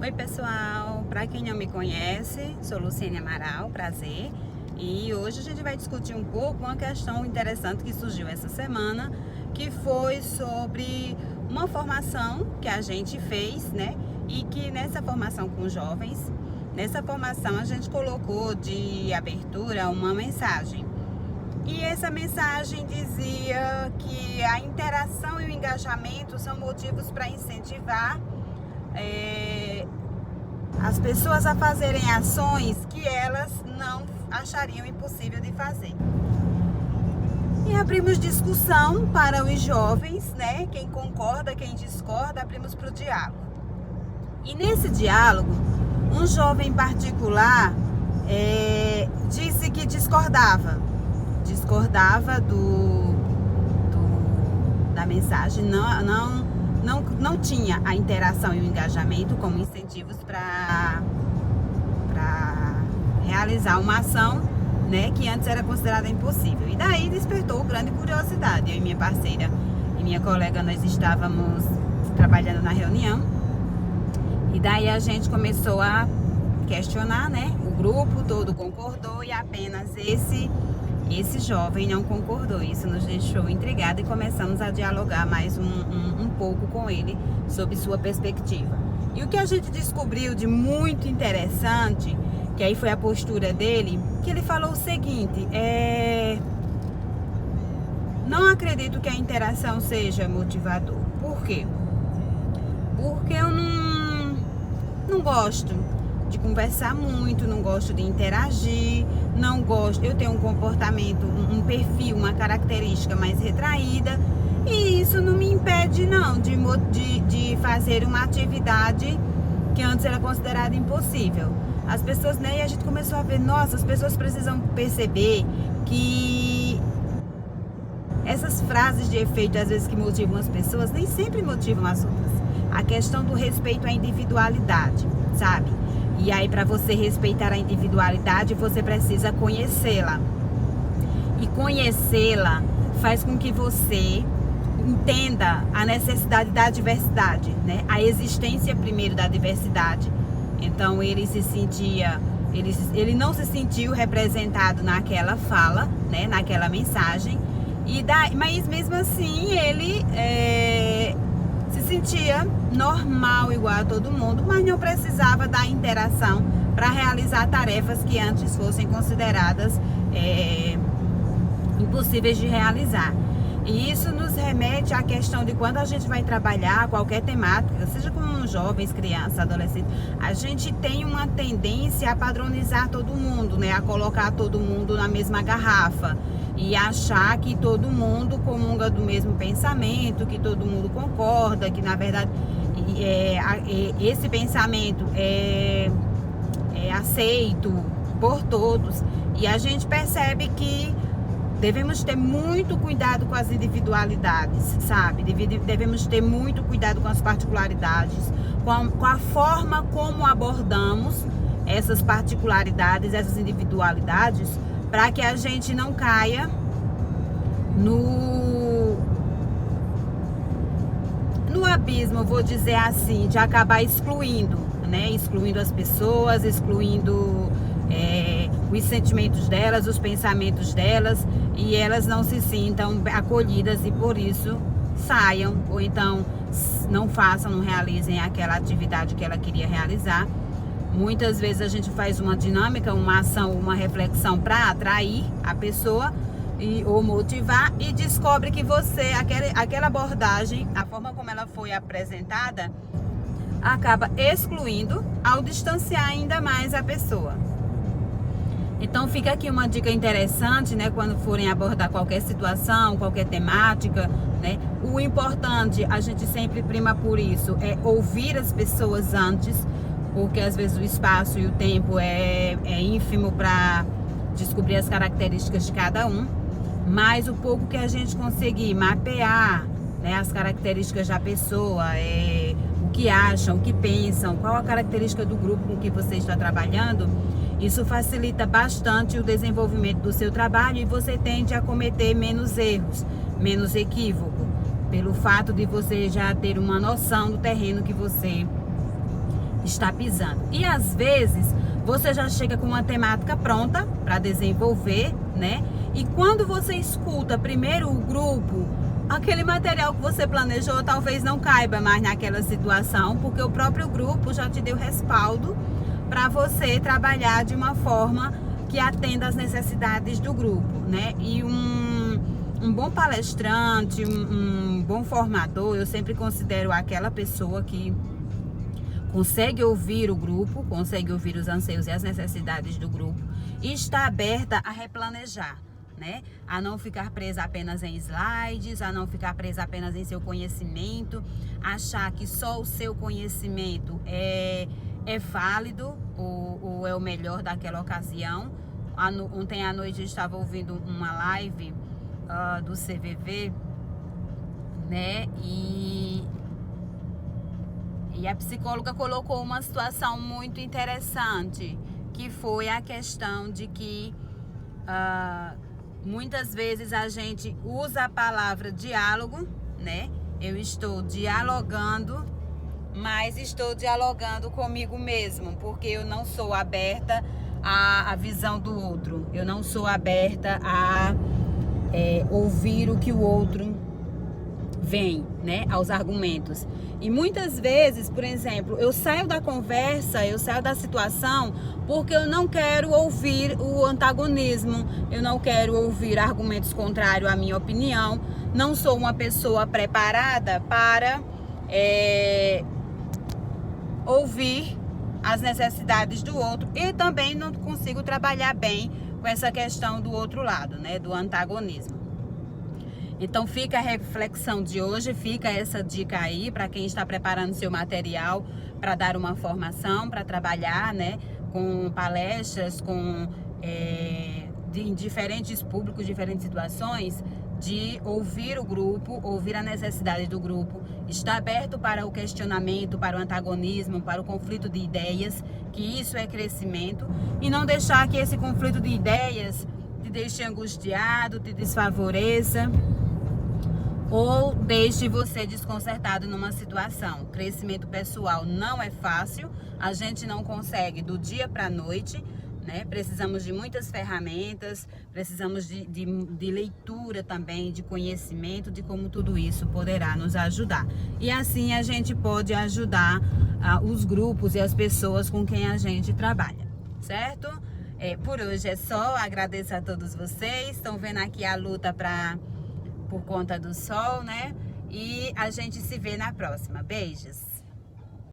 Oi pessoal, para quem não me conhece, sou Luciene Amaral, prazer. E hoje a gente vai discutir um pouco uma questão interessante que surgiu essa semana, que foi sobre uma formação que a gente fez, né? E que nessa formação com jovens, nessa formação a gente colocou de abertura uma mensagem. E essa mensagem dizia que a interação e o engajamento são motivos para incentivar as pessoas a fazerem ações que elas não achariam impossível de fazer. E abrimos discussão para os jovens, né? Quem concorda, quem discorda, abrimos para o diálogo. E nesse diálogo, um jovem particular disse que discordava da mensagem, não tinha a interação e o engajamento como incentivos para realizar uma ação, né, que antes era considerada impossível. E daí despertou grande curiosidade. Eu e minha parceira e minha colega, nós estávamos trabalhando na reunião, e daí a gente começou a questionar, né? O grupo todo concordou e apenas esse jovem não concordou. Isso nos deixou intrigados e começamos a dialogar mais um pouco com ele sobre sua perspectiva. E o que a gente descobriu de muito interessante, que aí foi a postura dele, que ele falou o seguinte: não acredito que a interação seja motivador. Por quê? Porque eu não gosto de conversar muito, não gosto de interagir, não gosto, eu tenho um comportamento, um perfil, uma característica mais retraída, e isso não me impede não de fazer uma atividade que antes era considerada impossível. As pessoas, né, e a gente começou a ver, nossa, as pessoas precisam perceber que essas frases de efeito, às vezes, que motivam as pessoas, nem sempre motivam as outras. A questão do respeito à individualidade, sabe? E aí, para você respeitar a individualidade, você precisa conhecê-la. E conhecê-la faz com que você entenda a necessidade da diversidade, né? A existência, primeiro, da diversidade. Então, ele não se sentiu representado naquela fala, né? Naquela mensagem. Mas, mesmo assim, ele se sentia normal, igual a todo mundo, mas não precisava da interação para realizar tarefas que antes fossem consideradas impossíveis de realizar. E isso nos remete à questão de quando a gente vai trabalhar qualquer temática, seja com jovens, crianças, adolescentes, a gente tem uma tendência a padronizar todo mundo, né? A colocar todo mundo na mesma garrafa e achar que todo mundo comunga do mesmo pensamento, que todo mundo concorda, que na verdade esse pensamento é aceito por todos. E a gente percebe que devemos ter muito cuidado com as individualidades, sabe? Devemos ter muito cuidado com as particularidades, com a forma como abordamos essas particularidades, essas individualidades, para que a gente não caia no abismo, vou dizer assim, de acabar excluindo, né? Excluindo as pessoas, excluindo os sentimentos delas, os pensamentos delas, e elas não se sintam acolhidas e por isso saiam, ou então não façam, não realizem aquela atividade que ela queria realizar. Muitas vezes a gente faz uma dinâmica, uma ação, uma reflexão para atrair a pessoa ou motivar, e descobre que aquela abordagem, a forma como ela foi apresentada, acaba excluindo ao distanciar ainda mais a pessoa. Então fica aqui uma dica interessante, né, quando forem abordar qualquer situação, qualquer temática, né? O importante, a gente sempre prima por isso, é ouvir as pessoas antes, porque às vezes o espaço e o tempo é ínfimo para descobrir as características de cada um, mas o pouco que a gente conseguir mapear, né, as características da pessoa, o que acham, o que pensam, qual a característica do grupo com que você está trabalhando, isso facilita bastante o desenvolvimento do seu trabalho e você tende a cometer menos erros, menos equívoco, pelo fato de você já ter uma noção do terreno que você está pisando. E às vezes você já chega com uma temática pronta para desenvolver, né? E quando você escuta primeiro o grupo, aquele material que você planejou talvez não caiba mais naquela situação, porque o próprio grupo já te deu respaldo para você trabalhar de uma forma que atenda às necessidades do grupo, né? E um bom palestrante, um bom formador, eu sempre considero aquela pessoa que consegue ouvir o grupo, consegue ouvir os anseios e as necessidades do grupo e está aberta a replanejar, né? A não ficar presa apenas em slides, a não ficar presa apenas em seu conhecimento, achar que só o seu conhecimento é válido ou é o melhor daquela ocasião. Ontem à noite eu estava ouvindo uma live do CVV, né? E a psicóloga colocou uma situação muito interessante, que foi a questão de que muitas vezes a gente usa a palavra diálogo, né? Eu estou dialogando, mas estou dialogando comigo mesmo, porque eu não sou aberta à visão do outro, eu não sou aberta a ouvir o que o outro vem, né, aos argumentos. E muitas vezes, por exemplo, eu saio da conversa, eu saio da situação porque eu não quero ouvir o antagonismo, eu não quero ouvir argumentos contrários à minha opinião, não sou uma pessoa preparada para ouvir as necessidades do outro e também não consigo trabalhar bem com essa questão do outro lado, né, do antagonismo. Então fica a reflexão de hoje, fica essa dica aí para quem está preparando seu material para dar uma formação, para trabalhar, né, com palestras, em diferentes públicos, diferentes situações, de ouvir o grupo, ouvir a necessidade do grupo, estar aberto para o questionamento, para o antagonismo, para o conflito de ideias, que isso é crescimento, e não deixar que esse conflito de ideias te deixe angustiado, te desfavoreça, ou deixe você desconcertado numa situação. Crescimento pessoal não é fácil, a gente não consegue do dia para a noite, né? Precisamos de muitas ferramentas, precisamos de leitura também, de conhecimento, de como tudo isso poderá nos ajudar. E assim a gente pode ajudar os grupos e as pessoas com quem a gente trabalha, certo? Por hoje é só, agradeço a todos vocês, estão vendo aqui a luta por conta do sol, né? E a gente se vê na próxima. Beijos!